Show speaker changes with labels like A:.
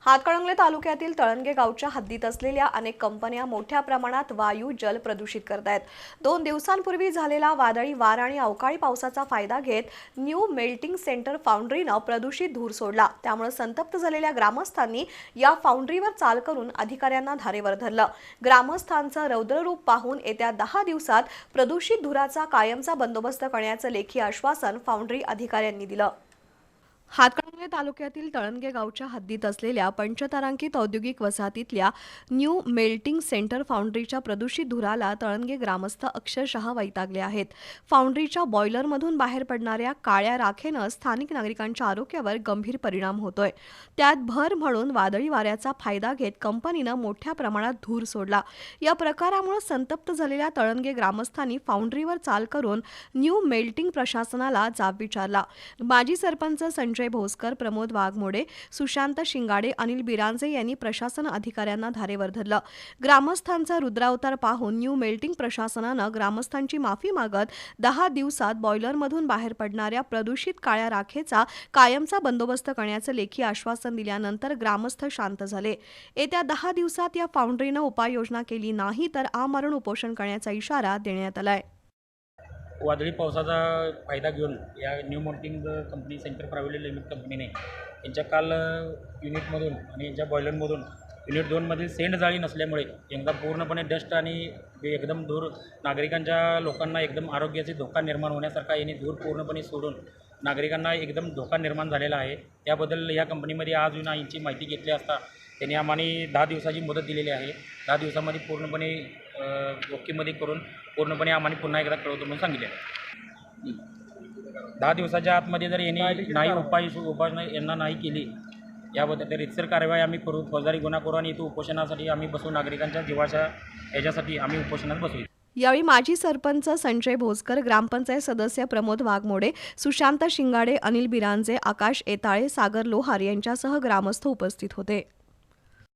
A: हातकणंगले तालुक्यातील तळणगे गावच्या हद्दीत असलेल्या अनेक कंपन्या मोठ्या प्रमाणात वायू जल प्रदूषित करत आहेत। 2 दिवसांपूर्वी झालेला वादळी वारा आणि अवकाळी पावसाचा फायदा घेत न्यू मेल्टिंग सेंटर फाउंड्रीनं प्रदूषित धूर सोडला। त्यामुळे संतप्त झालेल्या ग्रामस्थांनी या फाउंड्रीवर चाल करून अधिकाऱ्यांना धारेवर धरलं। ग्रामस्थांचं रौद्ररूप पाहून येत्या 10 दिवसात प्रदूषित धुराचा कायमचा बंदोबस्त करण्याचं लेखी आश्वासन फाउंड्री अधिकाऱ्यांनी दिलं। हातकणंगले तालुक्यातील तळणगे गावच्या हद्दीत असलेल्या पंचतारांकित औद्योगिक वसाहतीतल्या न्यू मेल्टिंग सेंटर फाउंड्रीच्या प्रदूषित धुराला तळणगे ग्रामस्थ अक्षरशः वैतागले आहेत। फाउंड्रीच्या बॉयलरमधून बाहेर पडणाऱ्या काळ्या राखेनं स्थानिक नागरिकांच्या आरोग्यावर गंभीर परिणाम होतोय। त्यात भर म्हणून वादळी वाऱ्याचा फायदा घेत कंपनीनं मोठ्या प्रमाणात धूर सोडला। या प्रकारामुळे संतप्त झालेल्या तळणगे ग्रामस्थांनी फाउंड्रीवर चाल करून न्यू मेल्टिंग प्रशासनाला जाब विचारला। माजी सरपंच संजय भोसकर, प्रमोद वाघमोडे, सुशांत शिंगाडे, अनिल बिरांजे यांनी प्रशासन अधिकाऱ्यांना धारेवर धरलं। ग्रामस्थांचा रुद्रावतार पाहून न्यू मेल्टिंग प्रशासनानं ग्रामस्थांची माफी मागत 10 दिवसात बॉयलरमधून बाहेर पडणाऱ्या प्रदूषित काळ्या राखेचा कायमचा बंदोबस्त करण्याचं लेखी आश्वासन दिल्यानंतर ग्रामस्थ शांत झाले। येत्या 10 दिवसात या फाउंड्रीनं उपाययोजना केली नाही तर आमरण उपोषण करण्याचा इशारा देण्यात आलाय।
B: वादळी पावसाचा फायदा घेऊन या new melting company centre private limited कंपनीने यांच्या काल युनिटमधून आणि यांच्या बॉयलरमधून युनिट 2मधील सेंड जाळी नसल्यामुळे एकदा पूर्णपणे डस्ट आणि एकदम धूर नागरिकांच्या लोकांना एकदम आरोग्याचे धोका निर्माण होण्यासारखा यांनी धूर पूर्णपणे सोडून नागरिकांना एकदम धोका निर्माण झालेला आहे। त्याबद्दल या कंपनीमध्ये आज येऊन यांची माहिती घेतली असता त्यांनी आम्हाला 10 दिवसाची मुदत दिलेली आहे। 10 दिवसामध्ये पूर्णपणे ओकेमध्ये करून पूर्णपणे आम्हाला पुन्हा एकदा कळवतो म्हणून सांगितले। 10 दिवसाच्या आतमध्ये जर यांनी नाही उपाययोजना यांना नाही केली याबद्दल रितसर कारवाई आम्ही करू, फौजदारी गुन्हा करू आणि इथं उपोषणासाठी आम्ही बसू, नागरिकांच्या जीवाच्या ह्याच्यासाठी आम्ही उपोषणात बसू।
A: यावेळी माजी सरपंच संजय भोसकर, ग्रामपंचायत सदस्य प्रमोद वाघमोडे, सुशांत शिंगाडे, अनिल बिरांजे, आकाश एताळे, सागर लोहार यांच्यासह ग्रामस्थ उपस्थित होते।